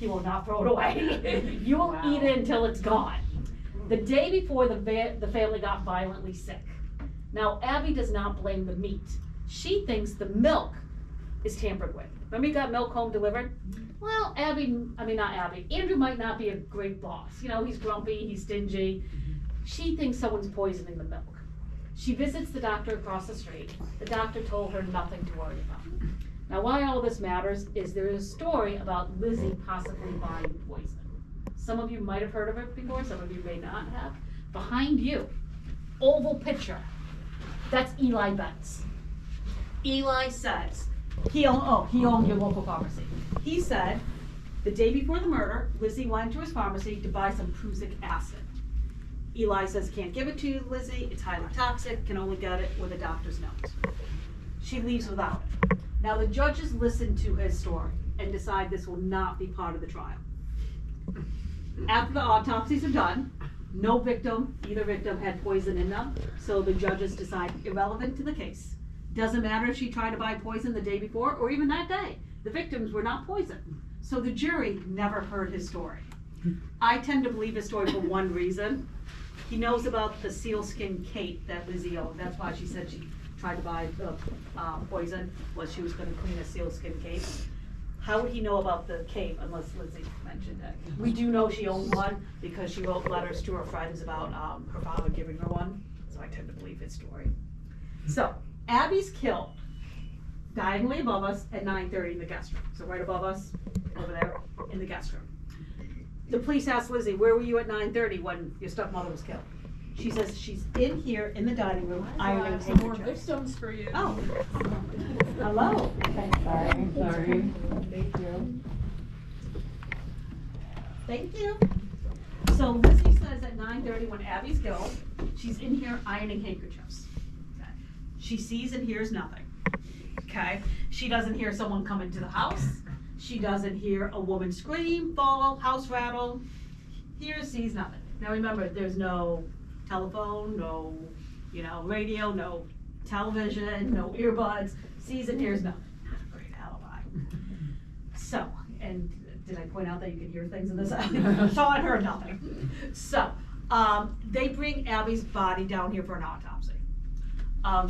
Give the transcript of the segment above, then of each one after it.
He will not throw it away. You will eat it until it's gone. The day before, the family got violently sick. Now, Abby does not blame the meat. She thinks the milk is tampered with. Remember you got milk home delivered? Well, Andrew might not be a great boss. You know, he's grumpy, he's stingy. She thinks someone's poisoning the milk. She visits the doctor across the street. The doctor told her nothing to worry about. Now, why all this matters is there is a story about Lizzie possibly buying poison. Some of you might have heard of it before, some of you may not have. Behind you, oval picture, that's Eli Betts. Eli says, he owned your local pharmacy. He said, the day before the murder, Lizzie went to his pharmacy to buy some prussic acid. Eli says, can't give it to you, Lizzie, it's highly toxic, can only get it with a doctor's note. She leaves without it. Now the judges listen to his story and decide this will not be part of the trial. After the autopsies are done, no victim, either victim had poison in them, so the judges decide irrelevant to the case. Doesn't matter if she tried to buy poison the day before or even that day. The victims were not poisoned, so the jury never heard his story. I tend to believe his story for one reason. He knows about the sealskin cape that Lizzie owned. That's why she said she tried to buy the poison, was she was gonna clean a sealskin cape. How would he know about the cape unless Lizzie mentioned it? We do know she owned one because she wrote letters to her friends about her father giving her one, so I tend to believe his story. So, Abby's killed, diagonally above us at 9:30 in the guest room. So right above us, over there, in the guest room. The police asked Lizzie, where were you at 9:30 when your stepmother was killed? She says she's in here in the dining room ironing some more handkerchiefs. victims for you. Oh, hello. Sorry. Thank you. Thank you. So Lizzie says at 9:30 when Abby's killed, she's in here ironing handkerchiefs. Okay. She sees and hears nothing. Okay. She doesn't hear someone come into the house. She doesn't hear a woman scream, fall, house rattle. Hears, sees nothing. Now remember, there's no telephone, no, radio, no television, no earbuds. Sees and hears nothing. Not a great alibi. So, and did I point out that you can hear things in this? Saw and heard nothing. So, they bring Abby's body down here for an autopsy.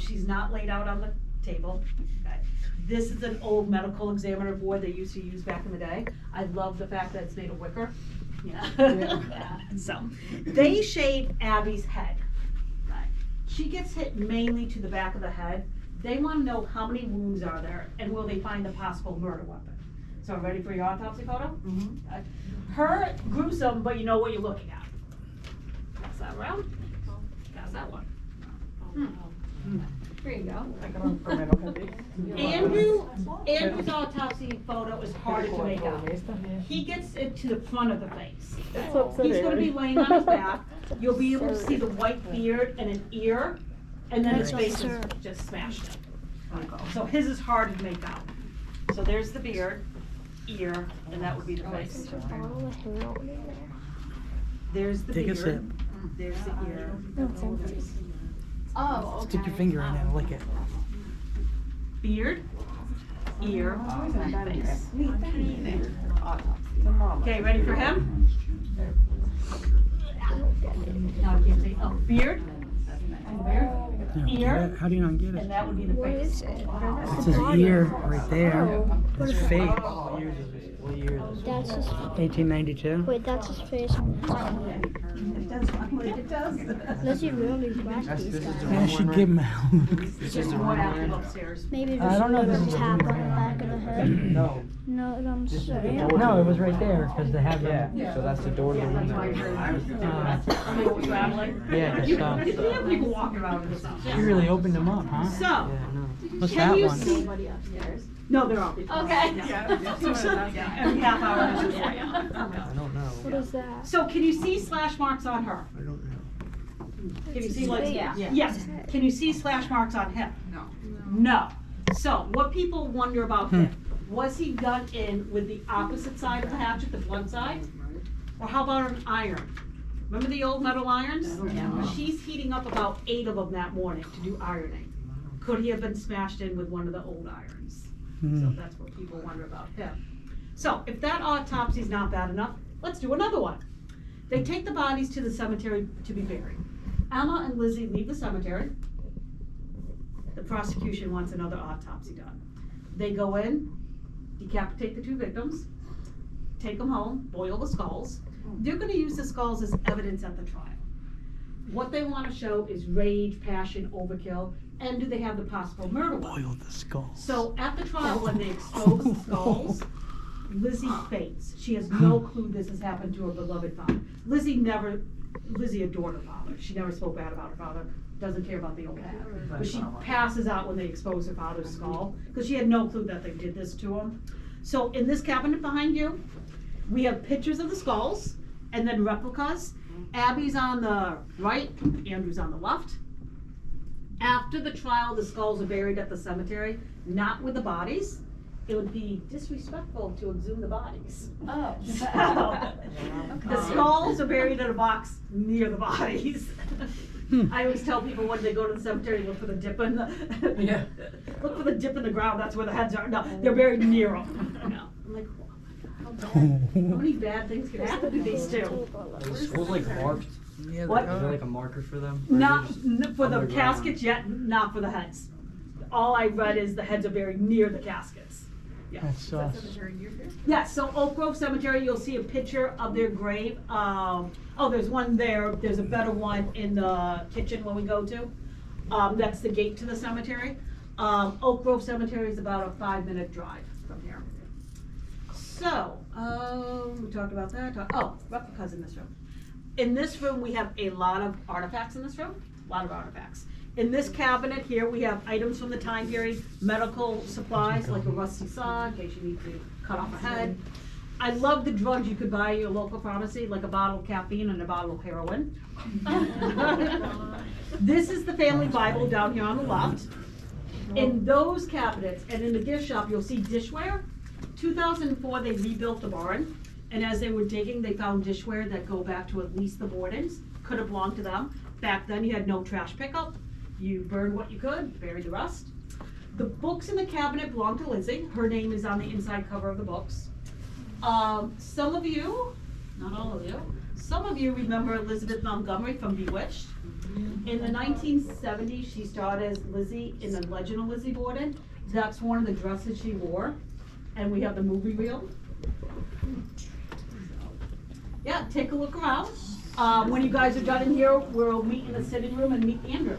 She's not laid out on the table. Okay. This is an old medical examiner board they used to use back in the day. I love the fact that it's made of wicker. Yeah. So, they shave Abby's head. Right. She gets hit mainly to the back of the head. They want to know how many wounds are there and will they find the possible murder weapon. So, ready for your autopsy photo? Mm-hmm. Okay. Her gruesome, but you know what you're looking at. Pass that around. Pass that one. There you go. Andrew's autopsy photo is harder to make out. He gets it to the front of the face. He's going to be laying on his back. You'll be able to see the white beard and an ear, and then his face is just smashed in. So his is harder to make out. So there's the beard, ear, and that would be the face. There's the beard. There's the ear. Oh, okay. Stick your finger in it and lick it. Beard, ear, face. Okay, ready for him? Now I can't see. Oh, beard, ear, How do you not get and it? that would be the face. It says ear right there. It's face. What year is this? That's his. 1892. Wait, that's his face. It does. Lizzie really whacked these guys. I should give him out. It's just one out upstairs. Maybe I just don't know a if this little is tap on the back of the head. No. No, I'm sorry. No, it was right there because they have Yeah, so that's the door to the window. People traveling. Yeah, I You saw. can have people walking around in this house. You really opened them up, huh? So, Yeah, no. What's can that you one? see? No, they're all. Okay. Yeah, every half hour. This is I don't know. What is that? So can you see slash marks on her? I don't know. Can you see like, Yeah. yes, can you see slash marks on him? No. No. So what people wonder about him, was he done in with the opposite side of the hatchet, the blunt side? Or how about an iron? Remember the old metal irons? Yeah. She's heating up about 8 of them that morning to do ironing. Could he have been smashed in with one of the old irons? So that's what people wonder about him. So if that autopsy is not bad enough, let's do another one. They take the bodies to the cemetery to be buried. Emma and Lizzie leave the cemetery. The prosecution wants another autopsy done. They go in, decapitate the two victims, take them home, boil the skulls. They're gonna use the skulls as evidence at the trial. What they wanna show is rage, passion, overkill, and do they have the possible murder weapon? Boil the skull. So at the trial, when they expose the skulls, Lizzie faints. She has no clue this has happened to her beloved father. Lizzie adored her father. She never spoke bad about her father, doesn't care about the old man. But she passes out when they expose her father's skull, because she had no clue that they did this to him. So in this cabinet behind you, we have pictures of the skulls, and then replicas. Abby's on the right, Andrew's on the left. After the trial, the skulls are buried at the cemetery, not with the bodies. It would be disrespectful to exhume the bodies. Oh. The skulls are buried in a box near the bodies. I always tell people when they go to the cemetery, look for the dip in the, Yeah. look for the dip in the ground, that's where the heads are. No, they're buried near them. No. I'm like, oh my God, how bad, how many bad things could happen to these two? Are the skulls like marked? Yeah, What? Is there like a marker for them? Or Not, is it just for the underground? caskets yet, not for the heads. All I read is the heads are buried near the caskets. Yeah. That's sauce. Yeah, so Oak Grove Cemetery, you'll see a picture of their grave. Oh, there's one there. There's a better one in the kitchen when we go to. That's the gate to the cemetery. Oak Grove Cemetery is about a 5-minute drive from here. So, we talked about that. Oh, replicas in this room. In this room, we have a lot of artifacts in this room. A lot of artifacts. In this cabinet here, we have items from the time period, medical supplies like a rusty saw in case you need to cut off a head. I love the drugs you could buy at your local pharmacy, like a bottle of caffeine and a bottle of heroin. This is the family Bible down here on the left. In those cabinets and in the gift shop, you'll see dishware. 2004, they rebuilt the barn, and as they were digging, they found dishware that go back to at least the Bordens, could have belonged to them. Back then, you had no trash pickup. You burned what you could, buried the rest. The books in the cabinet belong to Lizzie. Her name is on the inside cover of the books. Some of you, not all of you, some of you remember Elizabeth Montgomery from Bewitched. In the 1970s, she starred as Lizzie in the Legend of Lizzie Borden. That's one of the dresses she wore. And we have the movie reel. Yeah, take a look around. When you guys are done in here, we'll meet in the sitting room and meet Andrew.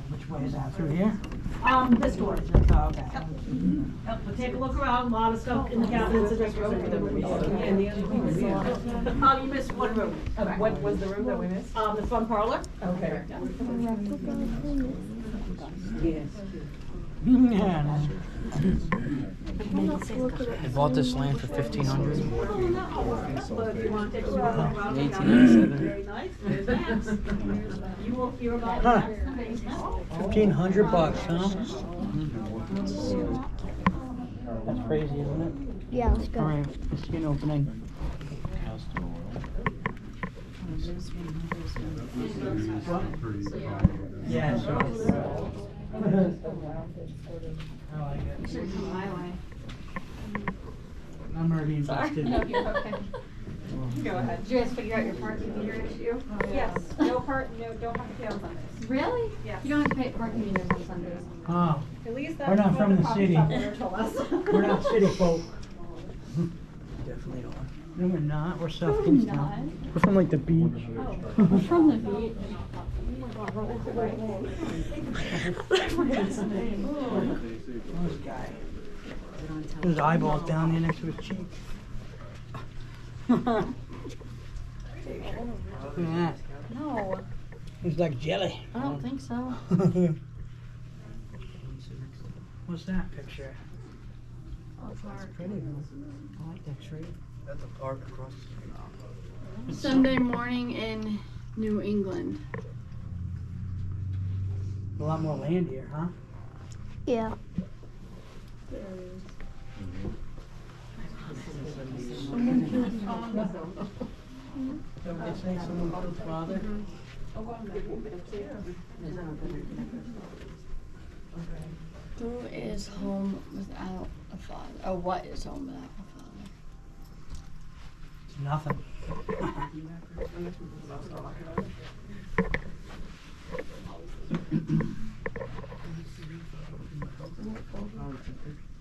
Which way is that? Through here? This door. Oh, okay. Yep, we'll take a look around, a lot of stuff in the cabinets in this room. And the other room. You missed one room. What was the room that we missed? The front parlor. Okay. Yeah. They bought this land for $1,500. But if you want to take a look around the cabinet, 1887. very nice. There's that. You will hear about that in the basement. $1,500, huh? That's crazy, isn't it? Yeah, let's go. All right, let's see an opening. Yeah, sure. I like it. I'm already invested. No, you're okay. Go ahead. Did you guys figure out your parking meter issue? Yes, don't have to pay on Sundays. Really? Yes. You don't have to pay parking meters on Sundays. Oh, At least We're that's not what from the coffee city. shop owner told us. we're not city folk. Definitely don't. No, we're not. We're South We're Kingston. not. We're from like the beach. We're from the beach. This guy. His eyeballs down there next to his cheek. Look at that. No, He's like jelly. I don't think so. What's that picture? Oh, it's hard. Pretty. I like that tree. That's a park across the street. Sunday morning in New England. A lot more land here, huh? Yeah. Don't they say someone killed father? Who is home without a father? Oh, what is home without a father? Nothing.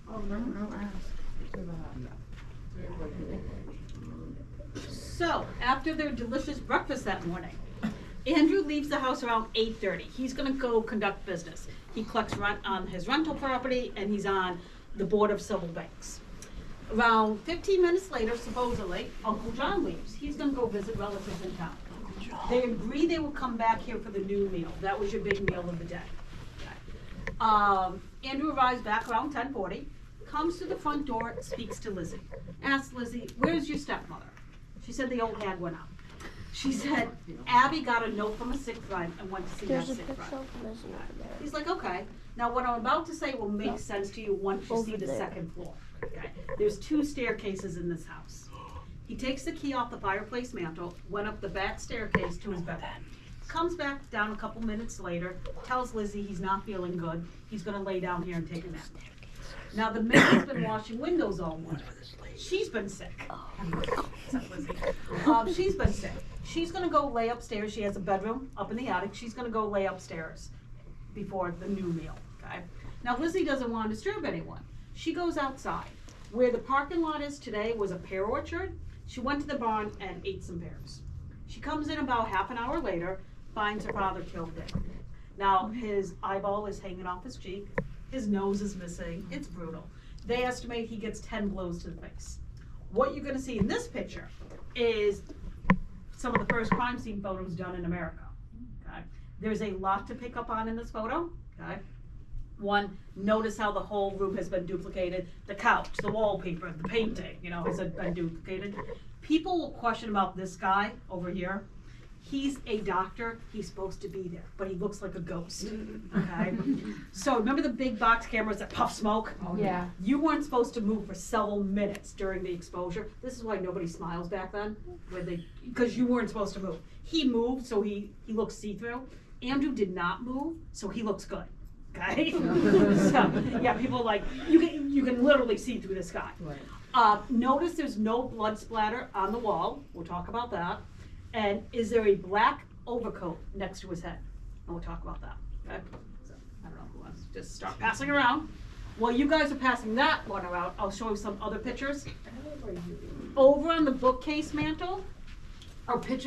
Oh, no, ask. So, after their delicious breakfast that morning, Andrew leaves the house around 8:30. He's gonna go conduct business. He collects rent on his rental property and he's on the Board of Civil Banks. Around 15 minutes later, supposedly, Uncle John leaves. He's gonna go visit relatives in town. They agree they will come back here for the new meal. That was your big meal of the day. Andrew arrives back around 10:40, comes to the front door, speaks to Lizzie. Asks Lizzie, where's your stepmother? She said the old hag went out. She said, Abby got a note from a sick friend and went to see that There's a sick picture friend. of Lizzie over there. He's like, okay. Now what I'm about to say will make sense to you once you Over see the there. second floor. Okay? There's 2 staircases in this house. He takes the key off the fireplace mantle, went up the back staircase to his bedroom. Comes back down a couple minutes later, tells Lizzie he's not feeling good. He's gonna lay down here and take a nap. Now the maid's been washing windows all morning. She's been sick. Except Lizzie. She's been sick. She's gonna go lay upstairs. She has a bedroom up in the attic. She's gonna go lay upstairs before the new meal, okay? Now Lizzie doesn't wanna disturb anyone. She goes outside. Where the parking lot is today was a pear orchard. She went to the barn and ate some pears. She comes in about half an hour later, finds her father killed dead. Now, his eyeball is hanging off his cheek, his nose is missing, it's brutal. They estimate he gets 10 blows to the face. What you're gonna see in this picture is some of the first crime scene photos done in America, okay? There's a lot to pick up on in this photo, okay? One, notice how the whole room has been duplicated. The couch, the wallpaper, the painting, has been duplicated. People will question about this guy over here. He's a doctor, he's supposed to be there, but he looks like a ghost, okay? So remember the big box cameras that puff smoke? Yeah. You weren't supposed to move for several minutes during the exposure. This is why nobody smiles back then, because you weren't supposed to move. He moved, so he looks see-through. Andrew did not move, so he looks good, okay? So, yeah, people are like, you can literally see through this guy. Notice there's no blood splatter on the wall. We'll talk about that. And is there a black overcoat next to his head? And we'll talk about that. Okay? So, I don't know who wants to just start passing around. While you guys are passing that one around, I'll show you some other pictures. Over on the bookcase mantle are pictures